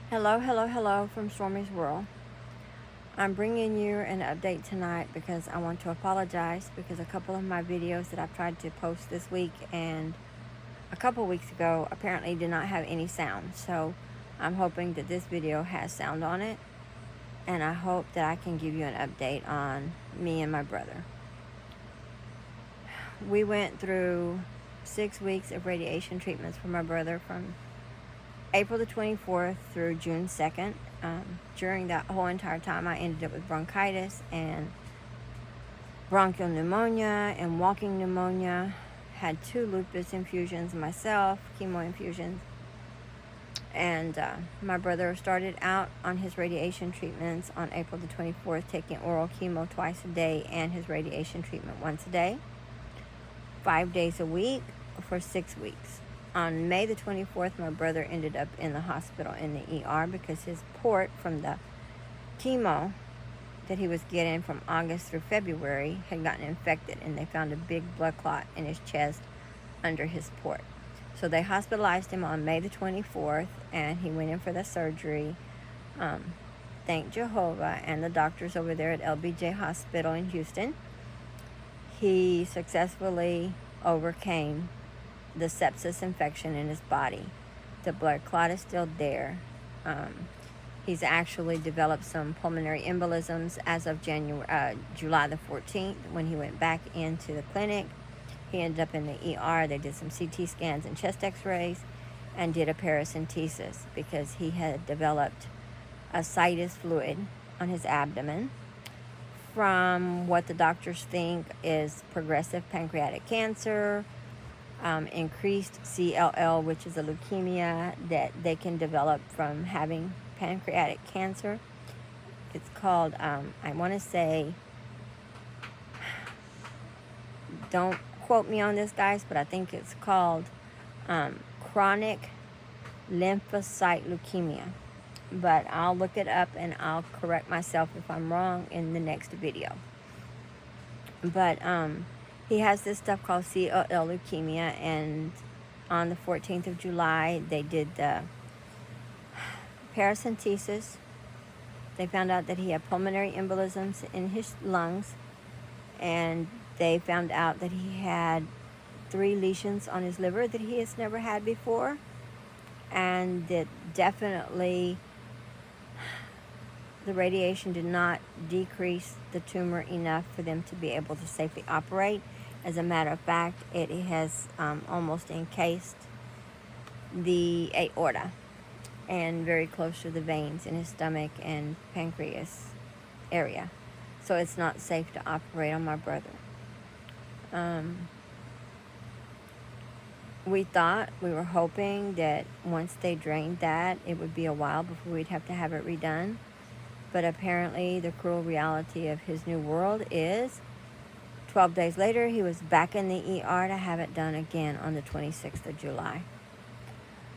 Hello, hello, hello from Stormy's World. I'm bringing you an update tonight because I want to apologize because a couple of my videos that I've tried to post this week and a couple weeks ago apparently did not have any sound. So I'm hoping that this video has sound on it, and I hope that I can give you an update on me and my brother. We went through 6 weeks of radiation treatments for my brother from April the 24th through June 2nd. During that whole entire time, I ended up with bronchitis and bronchial pneumonia and walking pneumonia. Had 2 lupus infusions myself, chemo infusions. And my brother started out on his radiation treatments on April the 24th, taking oral chemo twice a day and his radiation treatment once a day, 5 days a week for 6 weeks. On May the 24th, my brother ended up in the hospital in the ER because his port from the chemo that he was getting from August through February had gotten infected, and they found a big blood clot in his chest under his port. So they hospitalized him on May the 24th, and he went in for the surgery. Thank Jehovah and the doctors over there at LBJ Hospital in Houston. He successfully overcame the sepsis infection in his body. The blood clot is still there. He's actually developed some pulmonary embolisms as of July the 14th when he went back into the clinic. He ended up in the ER. They did some CT scans and chest x-rays and did a paracentesis because he had developed ascites fluid on his abdomen from what the doctors think is progressive pancreatic cancer, increased CLL, which is a leukemia that they can develop from having pancreatic cancer. It's called, I want to say, don't quote me on this, guys, but I think it's called chronic lymphocyte leukemia. But I'll look it up and I'll correct myself if I'm wrong in the next video. But he has this stuff called CLL leukemia, and on the 14th of July, they did the paracentesis. They found out that he had pulmonary embolisms in his lungs, and they found out that he had 3 lesions on his liver that he has never had before, and that definitely the radiation did not decrease the tumor enough for them to be able to safely operate. As a matter of fact, it has almost encased the aorta and very close to the veins in his stomach and pancreas area. So it's not safe to operate on my brother. We were hoping that once they drained that, it would be a while before we'd have to have it redone. But apparently the cruel reality of his new world is 12 days later, he was back in the ER to have it done again on the 26th of July.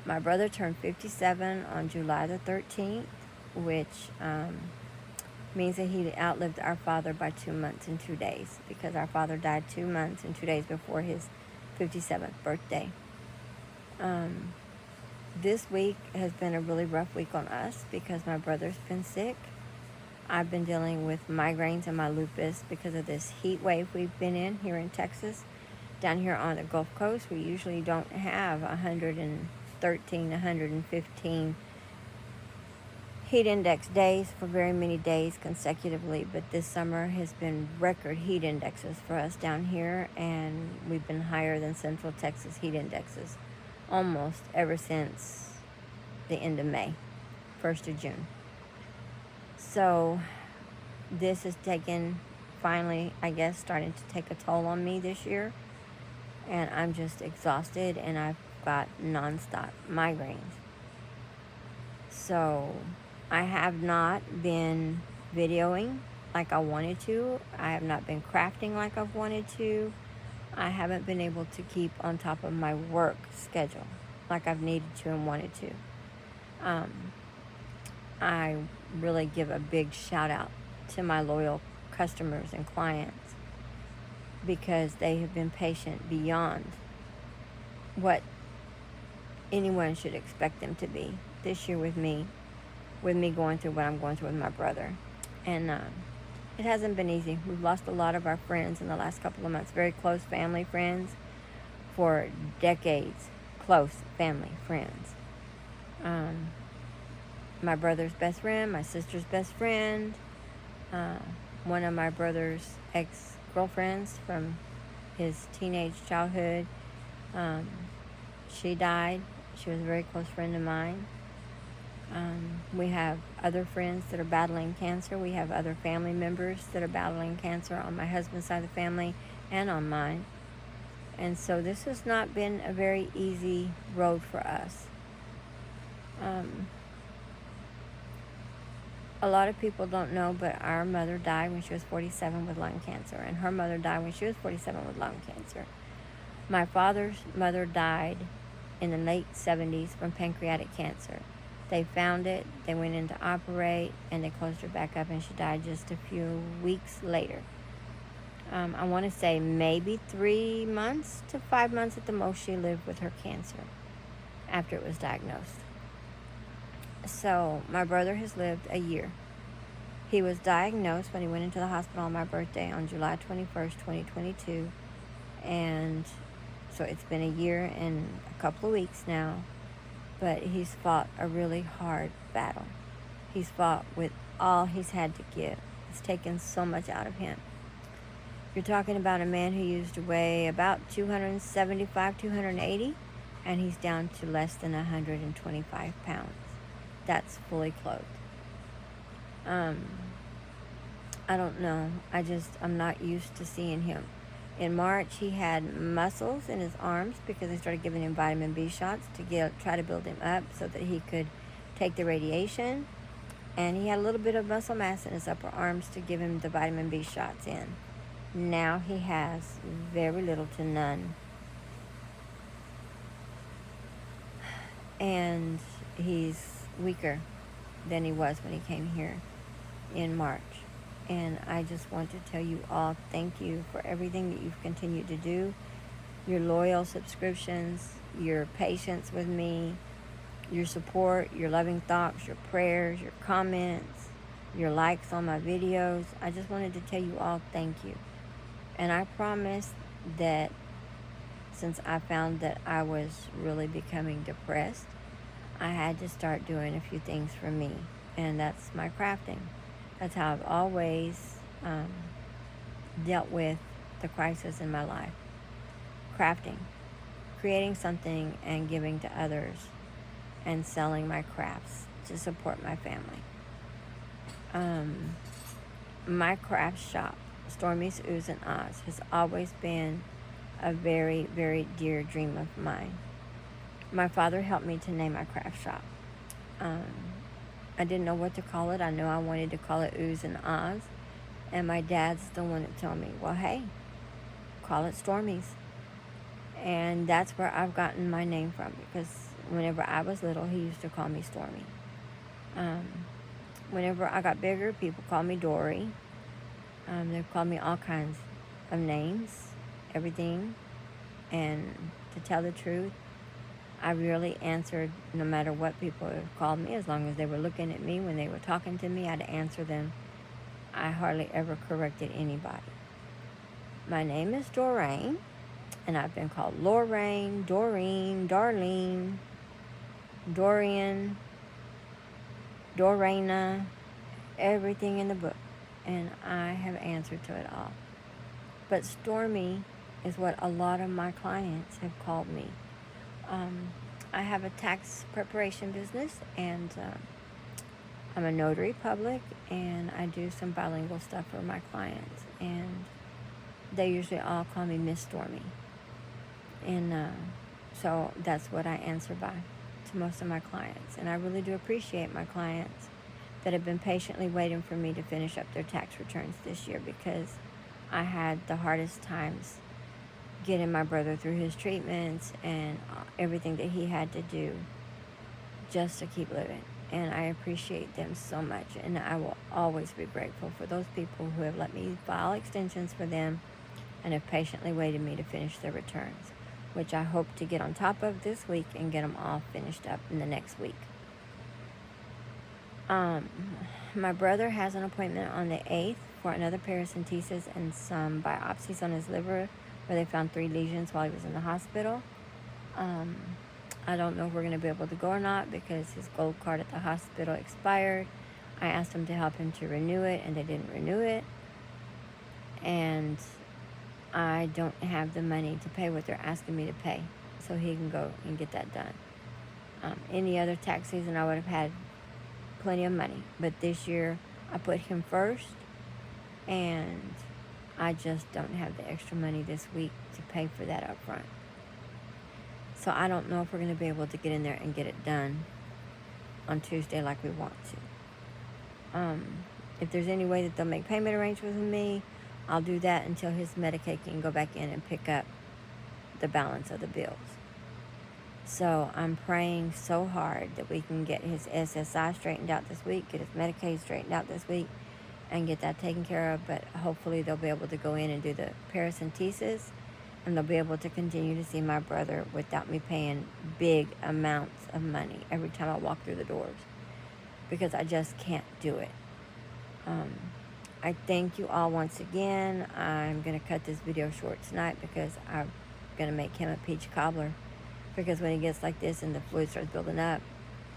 My brother turned 57 on July the 13th, which means that he outlived our father by 2 months and 2 days, because our father died 2 months and 2 days before his 57th birthday. This week has been a really rough week on us because my brother's been sick. I've been dealing with migraines and my lupus because of this heat wave we've been in here in Texas. Down here on the Gulf Coast, we usually don't have 113, 115 heat index days for very many days consecutively, but this summer has been record heat indexes for us down here, and we've been higher than Central Texas heat indexes almost ever since the end of May, 1st of June. So this has taken, finally, I guess, starting to take a toll on me this year. And I'm just exhausted, and I've got nonstop migraines. So I have not been videoing like I wanted to. I have not been crafting like I've wanted to. I haven't been able to keep on top of my work schedule like I've needed to and wanted to. I really give a big shout out to my loyal customers and clients because they have been patient beyond what anyone should expect them to be this year with me. with me going through what I'm going through with my brother. And it hasn't been easy. We've lost a lot of our friends in the last couple of months, very close family friends for decades, close family friends. My brother's best friend, my sister's best friend, one of my brother's ex-girlfriends from his teenage childhood. She died. She was a very close friend of mine. We have other friends that are battling cancer. We have other family members that are battling cancer on my husband's side of the family and on mine. And so this has not been a very easy road for us. A lot of people don't know, but our mother died when she was 47 with lung cancer, and her mother died when she was 47 with lung cancer. My father's mother died in the late 70s from pancreatic cancer. They found it, they went in to operate, and they closed her back up, and she died just a few weeks later. I want to say maybe 3 months to 5 months at the most she lived with her cancer after it was diagnosed. So my brother has lived a year. He was diagnosed when he went into the hospital on my birthday on July 21st, 2022. And so it's been a year and a couple of weeks now. But he's fought a really hard battle. He's fought with all he's had to give. It's taken so much out of him. You're talking about a man who used to weigh about 275, 280, and he's down to less than 125 pounds. That's fully clothed. I don't know. I'm not used to seeing him. In March, he had muscles in his arms because they started giving him vitamin B shots to try to build him up so that he could take the radiation. And he had a little bit of muscle mass in his upper arms to give him the vitamin B shots in. Now he has very little to none. And he's weaker than he was when he came here in March. And I just want to tell you all thank you for everything that you've continued to do. Your loyal subscriptions, your patience with me, your support, your loving thoughts, your prayers, your comments, your likes on my videos. I just wanted to tell you all thank you. And I promise that since I found that I was really becoming depressed, I had to start doing a few things for me. And that's my crafting. That's how I've always dealt with the crisis in my life. Crafting. Creating something and giving to others. And selling my crafts to support my family. My craft shop, Stormy's Oohs and Ahs, has always been a very, very dear dream of mine. My father helped me to name my craft shop. I didn't know what to call it. I knew I wanted to call it Oohs and Ahs. And my dad's the one that told me, well, hey, call it Stormy's. And that's where I've gotten my name from, because whenever I was little, he used to call me Stormy. Whenever I got bigger, people called me Dory. They called me all kinds of names, everything. And to tell the truth, I really answered no matter what people called me, as long as they were looking at me when they were talking to me, I'd answer them. I hardly ever corrected anybody. My name is Doreen, and I've been called Lorraine, Doreen, Darlene, Dorian, Dorena, everything in the book. And I have answered to it all. But Stormy is what a lot of my clients have called me. I have a tax preparation business, and I'm a notary public, and I do some bilingual stuff for my clients. And they usually all call me Miss Stormy. And so that's what I answer by to most of my clients. And I really do appreciate my clients that have been patiently waiting for me to finish up their tax returns this year, because I had the hardest times getting my brother through his treatments and everything that he had to do just to keep living. And I appreciate them so much, and I will always be grateful for those people who have let me file extensions for them and have patiently waited me to finish their returns, which I hope to get on top of this week and get them all finished up in the next week. Um, my brother has an appointment on the 8th for another paracentesis and some biopsies on his liver where they found 3 lesions while he was in the hospital. I don't know if we're going to be able to go or not because his gold card at the hospital expired. I asked them to help him to renew it, and they didn't renew it. And I don't have the money to pay what they're asking me to pay, so he can go and get that done. Any other tax season, I would have had plenty of money. But this year, I put him first, and I just don't have the extra money this week to pay for that up front. So I don't know if we're going to be able to get in there and get it done on Tuesday like we want to. If there's any way that they'll make payment arrangements with me, I'll do that until his Medicaid can go back in and pick up the balance of the bills. So I'm praying so hard that we can get his SSI straightened out this week, get his Medicaid straightened out this week, and get that taken care of. But hopefully they'll be able to go in and do the paracentesis, and they'll be able to continue to see my brother without me paying big amounts of money every time I walk through the doors, because I just can't do it. I thank you all once again. I'm going to cut this video short tonight because I'm going to make him a peach cobbler, because when he gets like this and the fluid starts building up,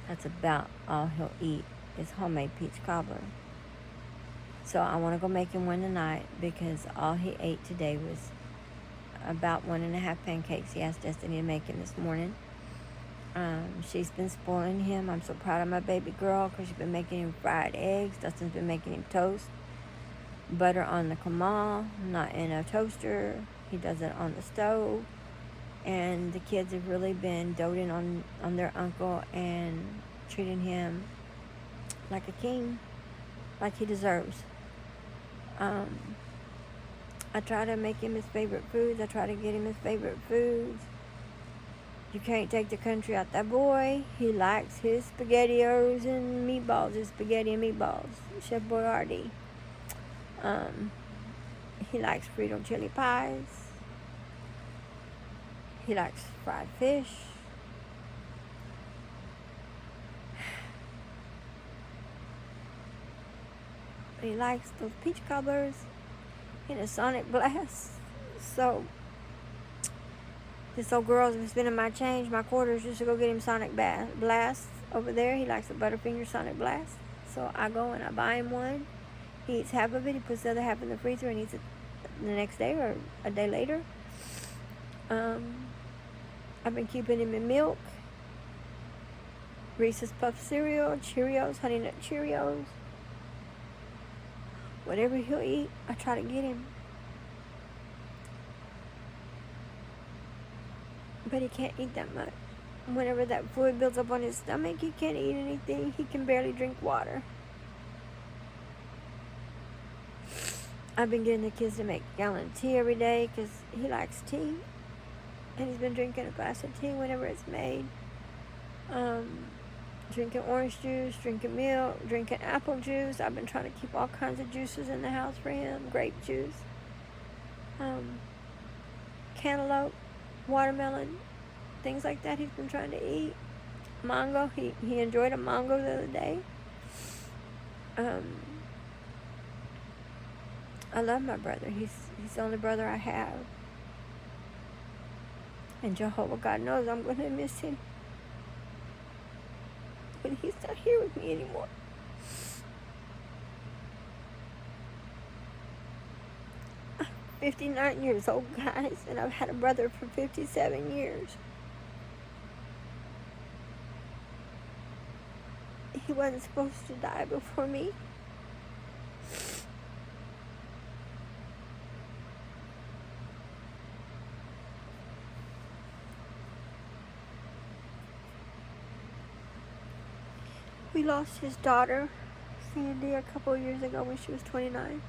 that's about all he'll eat is homemade peach cobbler. So I want to go make him one tonight, because all he ate today was about 1.5 pancakes he asked Destiny to make him this morning. She's been spoiling him. I'm so proud of my baby girl, because she's been making him fried eggs. Dustin's been making him toast. Butter on the kamal, not in a toaster. He does it on the stove. And the kids have really been doting on their uncle and treating him like a king, like he deserves. I try to make him his favorite foods. I try to get him his favorite foods. You can't take the country out that boy. He likes his SpaghettiOs and meatballs, his spaghetti and meatballs. Chef Boyardee. He likes Frito chili pies. He likes fried fish. But he likes those peach cobblers and a Sonic Blast. So this old girl's been spending my change, my quarters, just to go get him Sonic Blast over there. He likes a Butterfinger Sonic Blast. So I go and I buy him one. He eats half of it. He puts the other half in the freezer and eats it the next day or a day later. I've been keeping him in milk, Reese's Puff cereal, Cheerios, Honey Nut Cheerios. Whatever he'll eat, I try to get him. But he can't eat that much. Whenever that fluid builds up on his stomach, he can't eat anything. He can barely drink water. I've been getting the kids to make gallon tea every day because he likes tea. And he's been drinking a glass of tea whenever it's made. Drinking orange juice, drinking milk, drinking apple juice. I've been trying to keep all kinds of juices in the house for him. Grape juice. Cantaloupe, watermelon, things like that he's been trying to eat. Mango, he enjoyed a mango the other day. I love my brother. He's the only brother I have. And Jehovah God knows I'm going to miss him when he's not here with me anymore. I'm 59 years old, guys, and I've had a brother for 57 years. He wasn't supposed to die before me. We lost his daughter, Sandy, a couple of years ago when she was 29.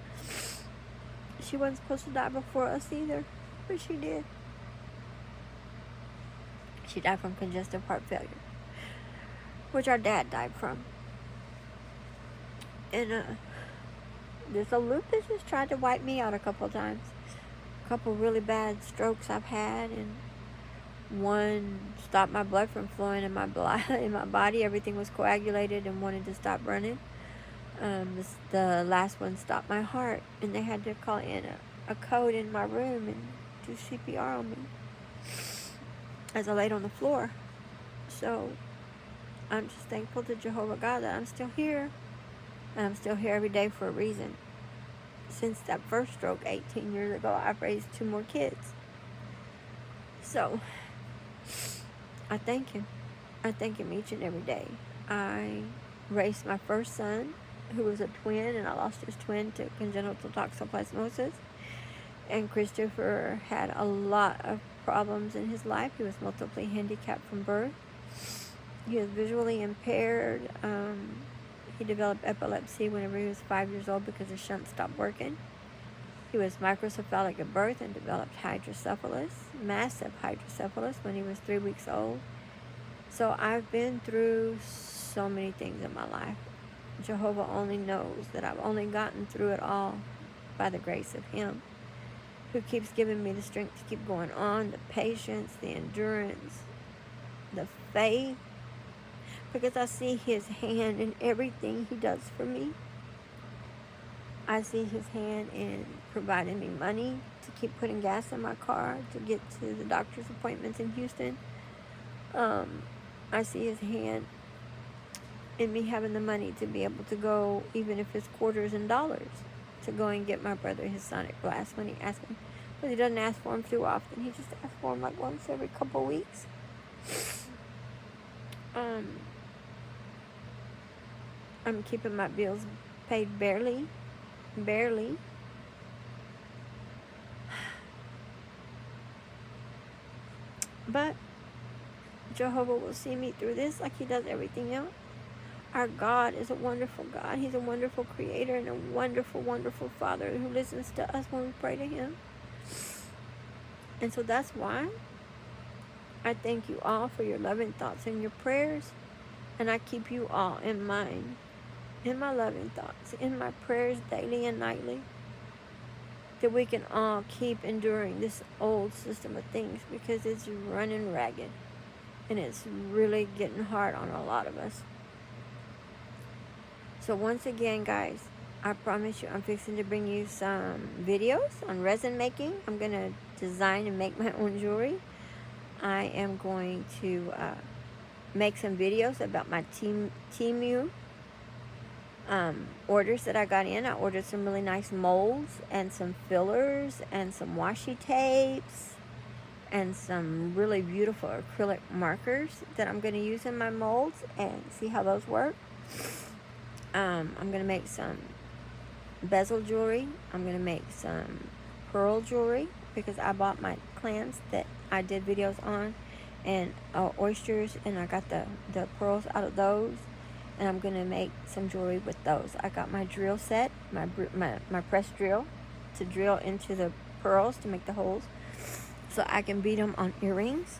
She wasn't supposed to die before us either, but she did. She died from congestive heart failure, which our dad died from. And this old lupus has tried to wipe me out a couple of times. A couple really bad strokes I've had, and One stopped my blood from flowing in my in my body. Everything was coagulated and wanted to stop running. The last one stopped my heart, and they had to call in a code in my room and do CPR on me as I laid on the floor. So I'm just thankful to Jehovah God that I'm still here, and I'm still here every day for a reason. Since that first stroke 18 years ago, I've raised 2 more kids. So I thank him. I thank him each and every day. I raised my first son, who was a twin, and I lost his twin to congenital toxoplasmosis. And Christopher had a lot of problems in his life. He was multiply handicapped from birth. He was visually impaired. He developed epilepsy whenever he was 5 years old because his shunt stopped working. He was microcephalic at birth and developed hydrocephalus, massive hydrocephalus, when he was 3 weeks old. So I've been through so many things in my life. Jehovah only knows that I've only gotten through it all by the grace of him, who keeps giving me the strength to keep going on, the patience, the endurance, the faith, because I see his hand in everything he does for me. I see his hand in providing me money to keep putting gas in my car to get to the doctor's appointments in Houston. I see his hand in me having the money to be able to go, even if it's quarters and dollars, to go and get my brother his sonic blast when he asks him. But he doesn't ask for him too often. He just asks for him like once every couple of weeks. I'm keeping my bills paid barely. But Jehovah will see me through this like he does everything else. Our God is a wonderful God. He's a wonderful creator and a wonderful, wonderful Father who listens to us when we pray to him. And so that's why I thank you all for your loving thoughts and your prayers. And I keep you all in mind, in my loving thoughts, in my prayers daily and nightly, that we can all keep enduring this old system of things, because it's running ragged and it's really getting hard on a lot of us. So once again, guys, I promise you I'm fixing to bring you some videos on resin making. I'm going to design and make my own jewelry. I am going to make some videos about my Temu orders that I got in. I ordered some really nice molds and some fillers and some washi tapes and some really beautiful acrylic markers that I'm going to use in my molds and see how those work. I'm going to make some bezel jewelry. I'm going to make some pearl jewelry, because I bought my clams that I did videos on, and oysters, and I got the pearls out of those, and I'm going to make some jewelry with those. I got my drill set, my press drill to drill into the pearls to make the holes so I can beat them on earrings.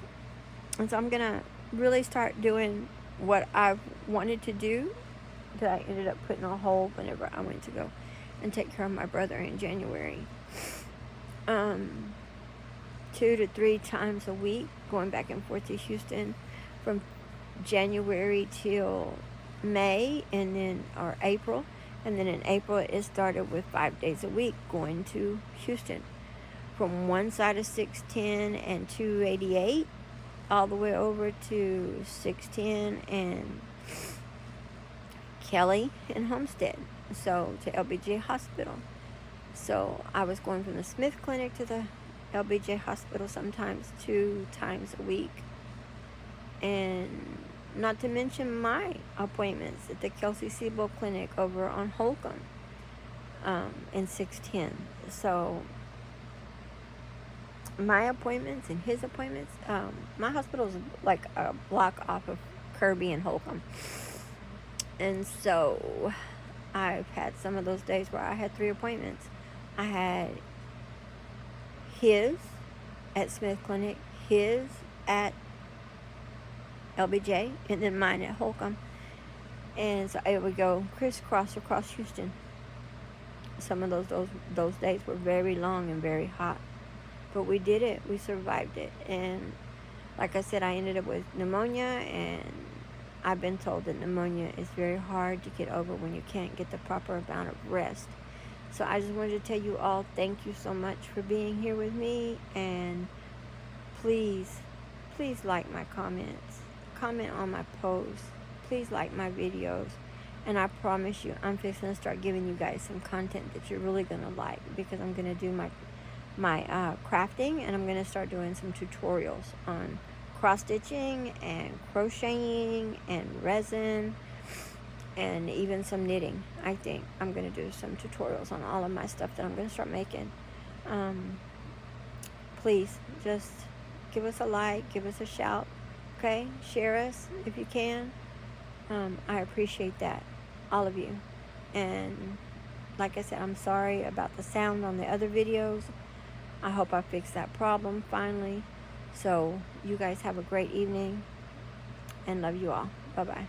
And so I'm going to really start doing what I've wanted to do, that I ended up putting on hold whenever I went to go and take care of my brother in January. 2 to 3 times a week, going back and forth to Houston from January till May, and then or April, and then in April it started with 5 days a week going to Houston, from one side of 610 and 288 all the way over to 610 and Kelly and Homestead, so to LBJ Hospital. So I was going from the Smith Clinic to the LBJ Hospital sometimes 2 times a week. And not to mention my appointments at the Kelsey Siebel Clinic over on Holcomb in 610. So my appointments and his appointments, my hospital is like a block off of Kirby and Holcomb. And so I've had some of those days where I had 3 appointments. I had his at Smith Clinic, his at LBJ, and then mine at Holcomb. And so I would go crisscross across Houston. Some of those days were very long and very hot, but we did it. We survived it, and Like I said, I ended up with pneumonia, and I've been told that pneumonia is very hard to get over when you can't get the proper amount of rest. So I just wanted to tell you all, thank you so much for being here with me, and please, please like my comments, comment on my posts, please like my videos, and I promise you, I'm fixing to start giving you guys some content that you're really going to like, because I'm going to do my crafting, and I'm going to start doing some tutorials on cross stitching and crocheting and resin and even some knitting. I think I'm going to do some tutorials on all of my stuff that I'm going to start making. Please just give us a like, give us a shout, okay? Share us if you can. I appreciate that, all of you. And like I said, I'm sorry about the sound on the other videos. I hope I fixed that problem finally. So you guys have a great evening, and love you all. Bye-bye.